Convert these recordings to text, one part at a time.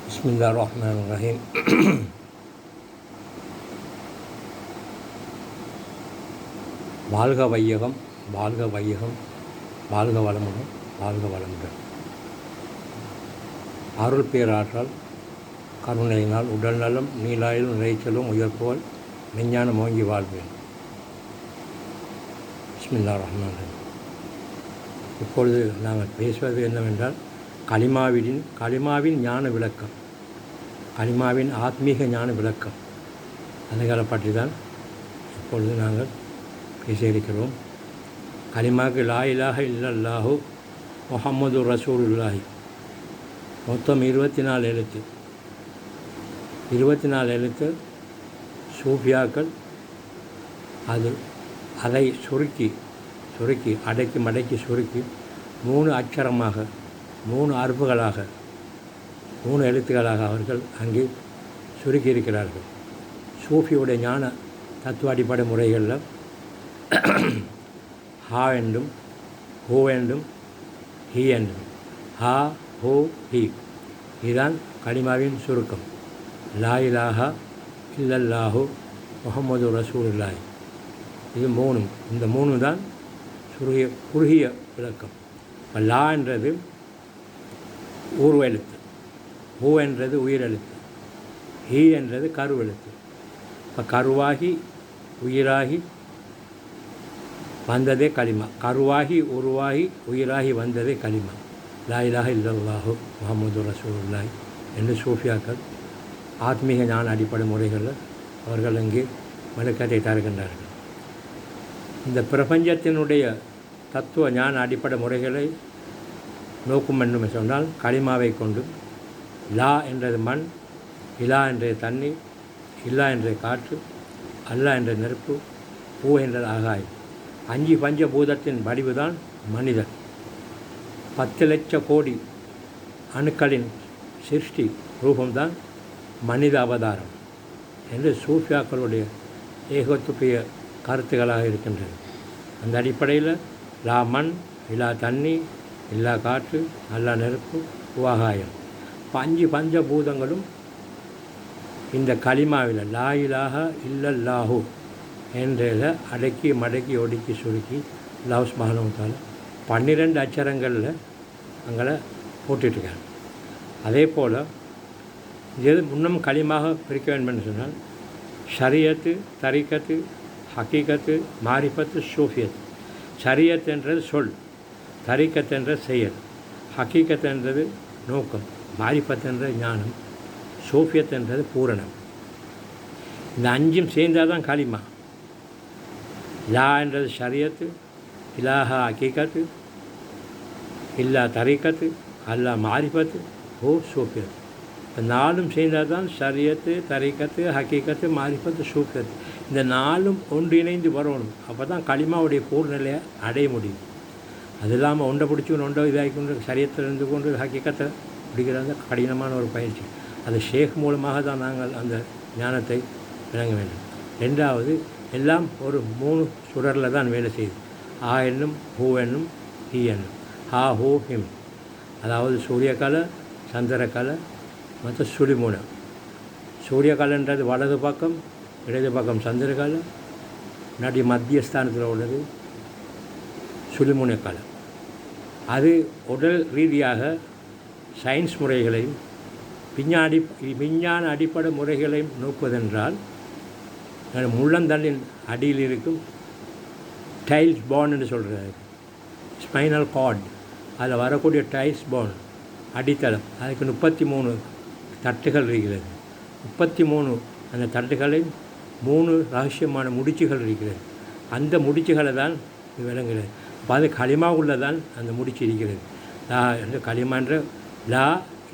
பிஸ்மில்லாஹிர்ரஹ்மானிர்ரஹீம். வாழ்க வையகம், வாழ்க வையகம், வாழ்க வளமுடன், வாழ்க வளமுடன். அருள் பேராற்றல் கருணையினால் உடல் நலம் நீலாயிலும் இறைச்சலும் உயர்ப்புகள் மெஞ்ஞானம் ஓங்கி வாழ்வேன். பிஸ்மில்லாஹிர்ரஹ்மானிர்ரஹீம். இப்பொழுது நாங்கள் பேசுவது என்னவென்றால் களிமாவின் ஞான விளக்கம், களிமாவின் ஆத்மீக ஞான விளக்கம், அதுகளை பற்றி தான் இப்பொழுது நாங்கள் பேச இருக்கிறோம். களிமாவுக்கு லா இலாஹ இல்லல்லாஹு முஹம்மது ரசூலுல்லாஹி மொத்தம் 24 எழுத்து. 24 எழுத்து சூஃபியாக்கள் அதை சுருக்கி அடக்கி மடக்கி சுருக்கி 3 அக்ஷரமாக 3 அர்புகளாக 3 எழுத்துக்களாக அவர்கள் அங்கே சுருக்கி இருக்கிறார்கள். சூஃபியுடைய ஞான தத்துவ அடிப்படை முறைகளில் ஹா என்றும் ஹூ என்றும் ஹி என்றும் ஹா ஹூ ஹி இதுதான் களிமாவின் சுருக்கம். லா இலாஹா இல்லல்லாஹு முஹம்மது ரசூலுல்லாஹி. இது 3, இந்த 3 தான் குறுகிய விளக்கம். இப்போ லா என்றது ஊர்வ எழுத்து, ஹூ என்றது உயிரெழுத்து, ஹி என்றது கருவெழுத்து. இப்போ கருவாகி உயிராகி வந்ததே களிமா, கருவாகி உருவாகி உயிராகி வந்ததே களிமா. லா இலாஹ இல்லல்லாஹு முஹம்மது ரசூலுல்லாஹி என்று சூஃபியாக்கள் ஆத்மீக ஞான அடிப்படை முறைகளில் அவர்கள் அங்கே விளக்கத்தை தருகின்றார்கள். இந்த பிரபஞ்சத்தினுடைய தத்துவ ஞான அடிப்படை முறைகளை நோக்கும் என்று சொன்னால் களிமாவை கொண்டு லா என்றது மண், இலா என்றது தண்ணீர், இல்லா என்ற காற்று, அல்லா என்ற நெருப்பு, பூ என்றது ஆகாயம், 5 பஞ்சபூதத்தின் வடிவுதான் மனிதன். 10 லட்சம் கோடி அணுக்களின் சிருஷ்டி ரூபம்தான் மனித அவதாரம் என்று சூஃபியாக்களுடைய ஏகத்துப்பிய கருத்துக்களாக இருக்கின்றது. அந்த அடிப்படையில் லா மண், இலா தண்ணி, இல்லா காற்று, அல்லா நெருப்பு, ஆகாயம், 5 பஞ்சபூதங்களும் இந்த களிமாவில் லா இலாஹ இல்லல்லாஹு என்றதில் அடக்கி மடக்கி ஒடுக்கி சுருக்கி அல்லாஹ் சுப்ஹானஹு வ தஆலா 12 அச்சரங்களில் அங்கே போட்டுட்ருக்காங்க. அதே போல் எது முன்னும் களிமாக பிரிக்க வேண்டும் என்று சொன்னால் ஷரியத்து, தரிக்கத்து, ஹக்கீகத்து, மாரிஃபத்து, சூஃபியத். ஷரியத் என்றது சொல், தரிக்கத் என்ற செயல், ஹக்கீகத் என்றது நோக்கம், மாரிஃபத் என்ற ஞானம், சூஃபியத் என்றது பூரணம். இந்த 5ம் சேர்ந்தால் தான் களிமா. லா என்றது ஷரியத்து, இலாஹா ஹக்கீகத்து, இல்லா தரிக்கத்து, அல்லா மாரிஃபத்து, ஓ சூஃபியத். இந்த 4ம் சேர்ந்தால் தான் ஷரியத்து, தரிக்கத்து, ஹக்கீகத்து, மாரிஃபத்து, சூஃபியத். இந்த 4ம் ஒன்றிணைந்து வரணும். அப்போ தான் களிமாவுடைய பூர்நிலையை அடைய முடியும். அது இல்லாமல் ஒன்றை பிடிச்சி ஒன்றை இதாகி கொண்டு சரியத்தில் இருந்து கொண்டு ஹக்கீகத்தை பிடிக்கிறது கடினமான ஒரு பயிற்சி. அது ஷேக் மூலமாக தான் நாங்கள் அந்த ஞானத்தை விளங்க வேண்டும். 2வது எல்லாம் ஒரு 3 சுடரில் தான் வேலை செய்யுது. ஆ என்னும், ஹூ என்னும், ஹி என்னும். ஹா ஹூ ஹிம், அதாவது சூரியகலை, சந்திரகலை மற்றும் சுழிமுனை. சூரியகலைன்றது வலது பக்கம், இடது பக்கம் சந்திரகலை, முன்னாடி மத்தியஸ்தானத்தில் உள்ளது சுழிமுனை கலை. அது உடல் ரீதியாக சயின்ஸ் முறைகளையும் விஞ்ஞான அடிப்படை முறைகளையும் நோக்குவதென்றால் முள்ளந்தண்டின் அடியில் இருக்கும் டைல்ஸ் போன் என்று சொல்கிறது, ஸ்பைனல் கார்டு, அதில் வரக்கூடிய டைல்ஸ் போன் அடித்தளம், அதுக்கு 33 தட்டுகள் இருக்கிறது. 33 அந்த தட்டுகளில் 3 ரகசியமான முடிச்சுகள் இருக்கிறது. அந்த முடிச்சுகளை தான் விளங்குகிறது. அப்போ அது களிமா உள்ளதான் அந்த முடிச்சு இருக்கிறது. லா என்ற களிமான்ற லா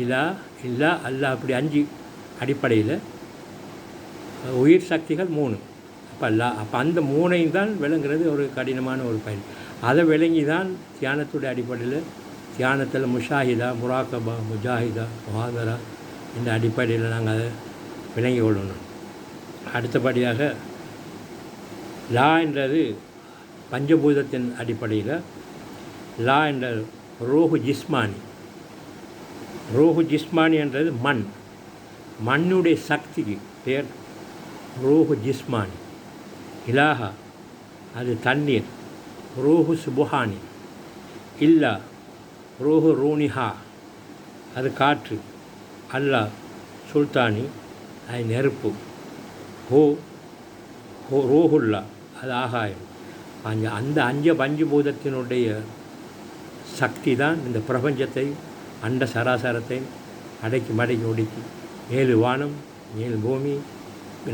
இலா இல்லா அல்லா, அப்படி 5 அடிப்படையில் உயிர் சக்திகள் 3. அப்போ அந்த 3ஐயும் தான் விளங்குறது ஒரு கடினமான ஒரு பயிர். அதை விளங்கி தான் தியானத்துடைய அடிப்படையில் தியானத்தில் முஷாஹிதா, முராக்கபா, முஜாஹிதா, முஹாதரா என்ற அடிப்படையில் நாங்கள் அதை விளங்கி கொள்ளணும். அடுத்தபடியாக லா என்றது பஞ்சபூதத்தின் அடிப்படையில் லா என்ற ரோஹு ஜிஸ்மானி, ரூஹு ஜிஸ்மானி என்றது மண், மண்ணுடைய சக்திக்கு பேர் ரூஹு ஜிஸ்மானி. இலாஹா அது தண்ணீர், ரூஹு சுபுஹானி. இல்லா ரூஹு ரூனிஹா அது காற்று. அல்லா சுல்தானி அது நெருப்பு. ஹோ ஹோ ரூஹுல்லா அது ஆகாயம். அந்த பஞ்சபூதத்தினுடைய சக்தி தான் இந்த பிரபஞ்சத்தை அண்ட சராசரத்தை அடக்கி மடக்கி ஒடுக்கி 7 வானம் 7 பூமி,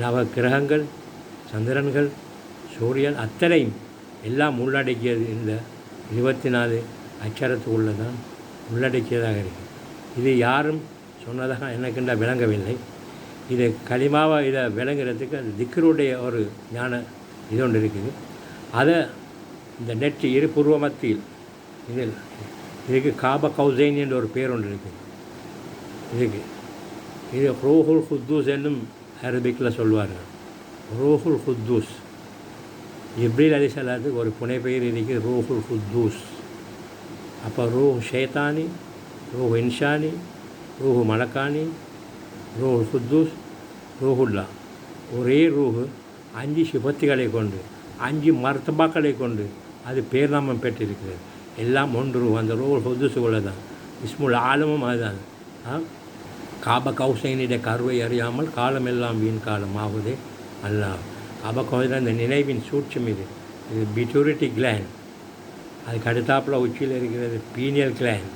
நவ கிரகங்கள், சந்திரன்கள், சூரியன் அத்தனையும் எல்லாம் உள்ளடக்கியது இந்த 24 அச்சரத்துக்குள்ளே தான் உள்ளடக்கியதாக இருக்குது. இது யாரும் சொன்னதாக எனக்குண்டா விளங்கவில்லை. இது களிமாவை இதை விளங்குறதுக்கு அந்த திக்ருடைய ஒரு ஞான இது ஒன்று இருக்குது. அதை இந்த நெற்றி இரு பூர்வ மத்தியில் இதுக்கு காப கௌசைன் என்ற ஒரு பேர் ஒன்று இருக்குது. இது ரூஹுல் குத்தூஸ் என்னும் அரபிக்கில் சொல்வார்கள். ரூஹுல் குத்தூஸ் ஜிப்ரீல் அலைஹிஸ்ஸலாத்துக்கு ஒரு புனை பெயர் இருக்குது, ரூஹுல் குத்தூஸ். அப்போ ரூஹ் ஷைத்தானி, ரூஹ் இன்ஷானி, ரூஹு மலக்கானி, ரூஹு குத்தூஸ், ரூஹுல்லா. ஒரே ரூஹு 5 சிபத்துகளை கொண்டு 5 மர்த்தபாக்களை கொண்டு அது பேர்நாமம் பெற்றிருக்கிறது. எல்லாம் ஒன்று ரூஹ். அந்த ரூஹுல் குத்தூஸுக்குள்ளே தான் இஸ்முல் ஆலமும் அதுதான். காப கௌசைனுடைய கருவை அறியாமல் காலமெல்லாம் வீண் காலம் ஆகுதே அல்லாஹ். காப கௌசைன் அந்த நினைவின் சூட்சம் இது பிட்யூரிட்டி கிளாண்ட். அதுக்கு அடுத்தாப்பில் உச்சியில் இருக்கிறது பீனியல் கிளாண்ட்.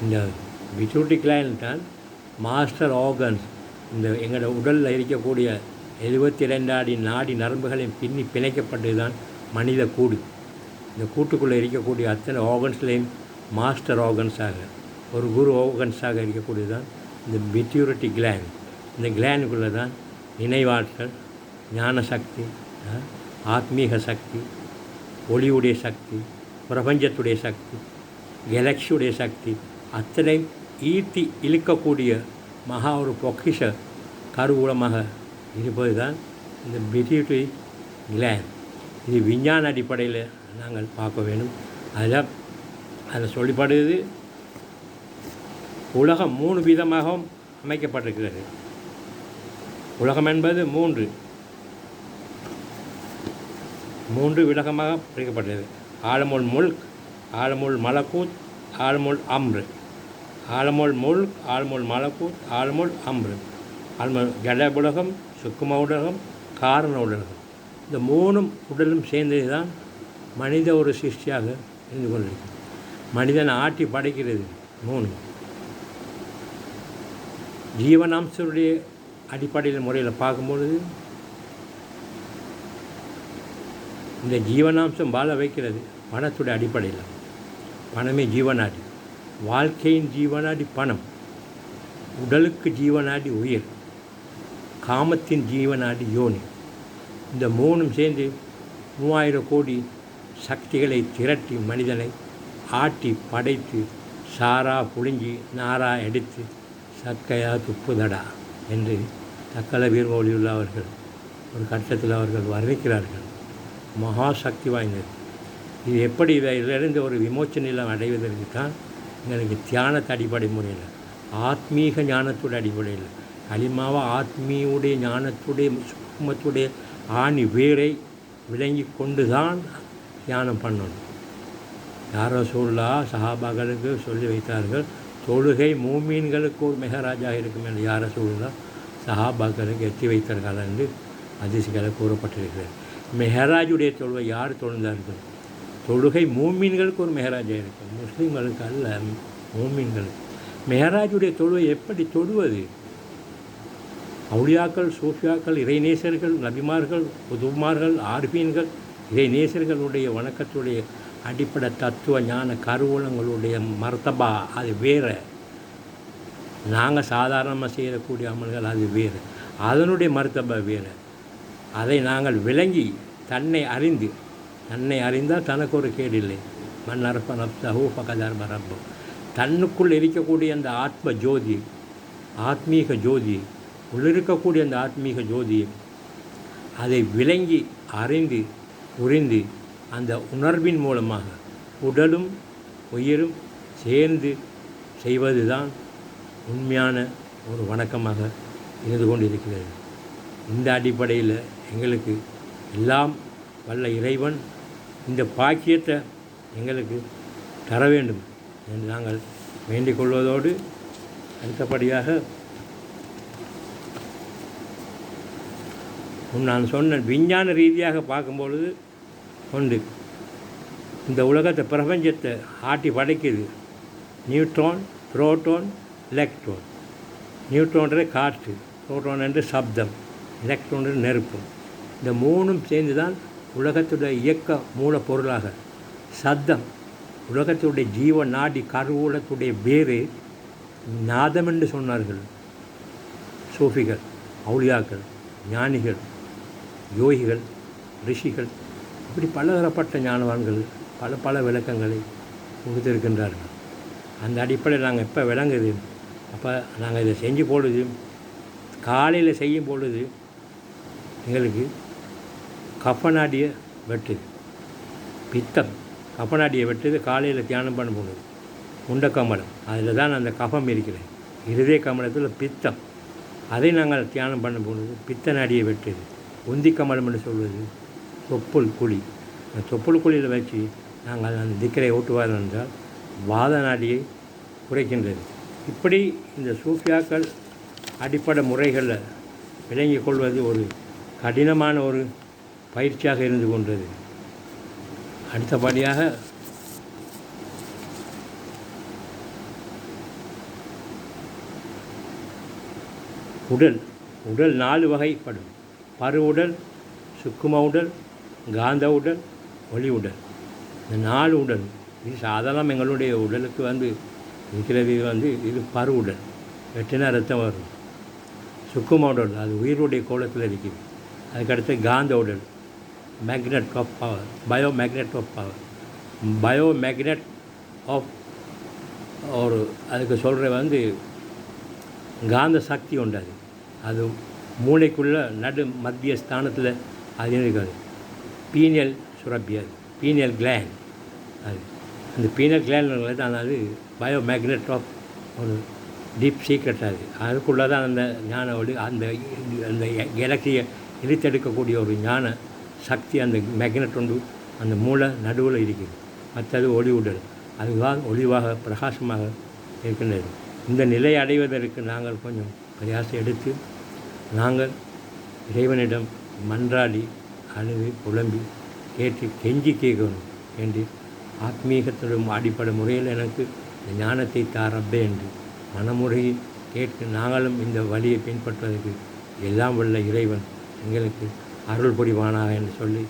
இந்த பிட்யூரிட்டி கிளாண்ட் தான் மாஸ்டர் ஆர்கன்ஸ். இந்த எங்களோட உடலில் இருக்கக்கூடிய 72 அடி நாடி நரம்புகளையும் பிணைக்கப்பட்டது தான் மனித கூடு. இந்த கூட்டுக்குள்ளே இருக்கக்கூடிய அத்தனை ஆர்கன்ஸ்லேயும் மாஸ்டர் ஆர்கன்ஸாக ஒரு குரு ஆர்கன்ஸாக இருக்கக்கூடியது தான் இந்த பிட்யூரிட்டி கிளாண்ட். இந்த கிளாண்டுக்குள்ளே தான் நினைவாற்றல், ஞான சக்தி, ஆத்மீக சக்தி, ஒளியுடைய சக்தி, பிரபஞ்சத்துடைய சக்தி, கேலக்ஸியுடைய சக்தி அத்தனை ஈர்த்தி இழுக்கக்கூடிய மகா ஒரு பொக்கிஷ கருவூலமாக இருப்பது தான் இந்த பிட்யூட்டரி கிளாண்ட். இது விஞ்ஞான அடிப்படையில் நாங்கள் பார்க்க வேண்டும். அதில் சொல்லப்படுது உலகம் 3 விதமாகவும் அமைக்கப்பட்டிருக்கிறது. உலகம் என்பது 3 விலகமாக பிரிக்கப்பட்டது. ஆலமுல் முல்க், ஆலமுல் மலக்கூத், ஆலமுல் அம்ரு. ஆலமுல் முல்க், ஆலமுல் மலக்கூத், ஆலமுல் அம்ரு. ஆலமுல் ஜட உலகம், சுக்கும உலகம், காரண உலகம். இந்த 3 உடலும் சேர்ந்தது தான் மனித ஒரு சிருஷ்டியாக இருந்து கொண்டிருக்கிறது. மனிதனை ஆட்டி படைக்கிறது 3 ஜீவனாம்சருடைய அடிப்படையில் முறையில் பார்க்கும்பொழுது இந்த ஜீவனாம்சம் வாழ வைக்கிறது பணத்துடைய அடிப்படையில். பணமே ஜீவனாடி, வாழ்க்கையின் ஜீவனாடி பணம், உடலுக்கு ஜீவனாடி உயிர், காமத்தின் ஜீவனாடி யோனி. இந்த 3 சேர்ந்து 3000 கோடி சக்திகளை திரட்டி மனிதனை ஆட்டி படைத்து சாரா புழிஞ்சி நாரா எடுத்து சக்கையா துப்புதடா என்று தக்கல வீர்மொழியுள்ள அவர்கள் ஒரு கட்டத்தில் அவர்கள் வர்ணிக்கிறார்கள். மகா சக்தி வாய்ந்தது. இது எப்படி இதிலிருந்து ஒரு விமோச்ச நிலம் அடைவதற்கு தான் எங்களுக்கு தியானத்தை அடிப்படை முறையில், ஆத்மீக ஞானத்துடைய அடிப்படையில், களிமாவை ஆத்மீயுடைய ஞானத்துடைய சுக்குமத்துடைய ஆணி வேரை விளங்கி கொண்டு தான் தியானம் பண்ணணும். யார் ரசூலுல்லா சஹாபாக்களுக்கு சொல்லி வைத்தார்கள், தொழுகை மூமீன்களுக்கு ஒரு மெஹராஜாக இருக்கும் என்று யார் ரசூலுல்லா சஹாபாக்களுக்கு எத்தி வைத்தார்கள் என்று ஹதீஸ்களை கூறப்பட்டிருக்கிறது. மெஹராஜுடைய தொழுகை யார் தொழுந்தார்கள்? தொழுகை மூமீன்களுக்கு ஒரு மெஹராஜாக இருக்கும், முஸ்லீம்களுக்கு அல்ல, மூமீன்களுக்கு. மெஹராஜுடைய தொழுகை எப்படி தொழுவது? அவுலியாக்கள், சூஃபியாக்கள், இறைநேசர்கள், நபிமார்கள், புதுமார்கள், ஆர்பீன்கள், இறைநேசர்களுடைய வணக்கத்துடைய அடிப்படை தத்துவ ஞான கருவூலங்களுடைய மர்த்தபா அது வேறு. நாங்கள் சாதாரணமாக செய்யக்கூடிய அமல்கள் அது வேறு, அதனுடைய மர்த்தபா வேறு. அதை நாங்கள் விளங்கி தன்னை அறிந்தால் தனக்கு ஒரு கேடு இல்லை. மண் அரப்ப நப்தஹு ஃபகத் ரப்பு. தன்னுக்குள் இருக்கக்கூடிய அந்த ஆத்ம ஜோதி, ஆத்மீக ஜோதி, உள்ளிருக்கக்கூடிய அந்த ஆத்மீக ஜோதி அதை விளங்கி அறிந்து புரிந்து அந்த உணர்வின் மூலமாக உடலும் உயிரும் சேர்ந்து செய்வது தான் உண்மையான ஒரு வணக்கமாக இருந்து கொண்டிருக்கிறது. இந்த அடிப்படையில் எங்களுக்கு எல்லாம் வல்ல இறைவன் இந்த பாக்கியத்தை எங்களுக்கு தர வேண்டும் என்று நாங்கள் வேண்டிக் கொள்வதோடு, அடுத்தபடியாக நான் சொன்ன விஞ்ஞான ரீதியாக பார்க்கும்பொழுது கொண்டு இந்த உலகத்தை பிரபஞ்சத்தை ஆட்டி படைக்குது நியூட்ரான், புரோட்டான், எலக்ட்ரான். நியூட்ரான்றது காற்று, புரோட்டான் என்று சப்தம், எலக்ட்ரான் என்று நெருப்பு. இந்த மூணும் சேர்ந்து தான் உலகத்துடைய இயக்க மூலப்பொருளாக சத்தம். உலகத்துடைய ஜீவ நாடி கருவூலத்துடைய வேறு நாதம் என்று சொன்னார்கள் சூஃபிகள், அவுலியாக்கள், ஞானிகள், யோகிகள், ரிஷிகள், இப்படி பலதரப்பட்ட ஞானவான்கள் பல விளக்கங்களை கொடுத்திருக்கின்றார்கள். அந்த அடிப்படையில் நாங்கள் எப்போ விளங்குது, அப்போ நாங்கள் இதை செஞ்சு பொழுது, காலையில் செய்யும் பொழுது எங்களுக்கு கஃபநாடியை வெட்டுது, பித்தம் கஃபநாடியை வெட்டுது. காலையில் தியானம் பண்ண போனது முண்டக்கமலம், அதில் தான் அந்த கஃபம் இருக்கிறது. இருதய கமலத்தில் பித்தம், அதை நாங்கள் தியானம் பண்ண போனது பித்த நாடியை வெட்டுது. உந்தி கமலம் என்று சொல்வது தொப்புள் குழி. அந்த தொப்புள் குழியில் வச்சு நாங்கள் அந்த திக்கரை ஓட்டுவார்கள் என்றால் வாத நாடியை குறைக்கின்றது. இப்படி இந்த சூஃபியாக்கள் அடிப்படை முறைகளில் விளங்கிக் கொள்வது ஒரு கடினமான ஒரு பயிற்சியாக இருந்து கொண்டது. அடுத்தபடியாக உடல் 4 வகைப்படும். பரு உடல், சுக்கும உடல், காந்த உடல், ஒளி உடல். இந்த 4 உடல் இது சாதாரண எங்களுடைய உடலுக்கு இருக்கிறது. இது பரு உடல், வெட்டினா ரத்தம் வரும். சுக்கும உடல் அது உயிருடைய கோலத்தில் இருக்குது. அதுக்கடுத்து காந்த உடல், magnet of power, bio magnet of power, bio magnet of ஒரு அதுக்கு சொல்கிற காந்த சக்தி உண்டு. அது மூளைக்குள்ள மத்திய ஸ்தானத்தில் அது இருக்காது. பீனியல் சுரப்பி, அது பீனியல் கிளாண்ட். அது அந்த பீனியல் கிளாண்ட் தான் அது பயோ மேக்னெட் ஆஃப் ஒரு டீப் சீக்ரெட். அதுக்குள்ளே தான் அந்த ஞான ஒளி, அந்த கேலக்சியை இழுத்தெடுக்கக்கூடிய ஒரு ஞான சக்தி அந்த மேக்னெட் ஒன்று அந்த மூளை நடுவில் இருக்குது. மற்றது ஒளி உடல், அதுதான் ஒளிவாக பிரகாசமாக இருக்கின்றது. இந்த நிலை அடைவதற்கு நாங்கள் கொஞ்சம் பிரயாசம் எடுத்து நாங்கள் இறைவனிடம் மன்றாடி அழுது புலம்பி கேட்டு கெஞ்சி கேட்கணும் என்று ஆத்மீகத்திலும் அடிப்படை முறையில் எனக்கு இந்த ஞானத்தை தாரப்பே என்று மனமுறையை கேட்டு நாங்களும் இந்த வழியை பின்பற்றுவதற்கு எல்லாம் வல்ல இறைவன் எங்களுக்கு அருள் புரிவானாக என்று சொல்லி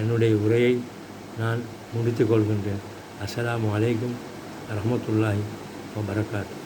என்னுடைய உரையை நான் முடித்து கொள்கின்றேன். அஸ்ஸலாமு அலைக்கும் வரஹ்மத்துல்லாஹி வபரகாத்துஹு.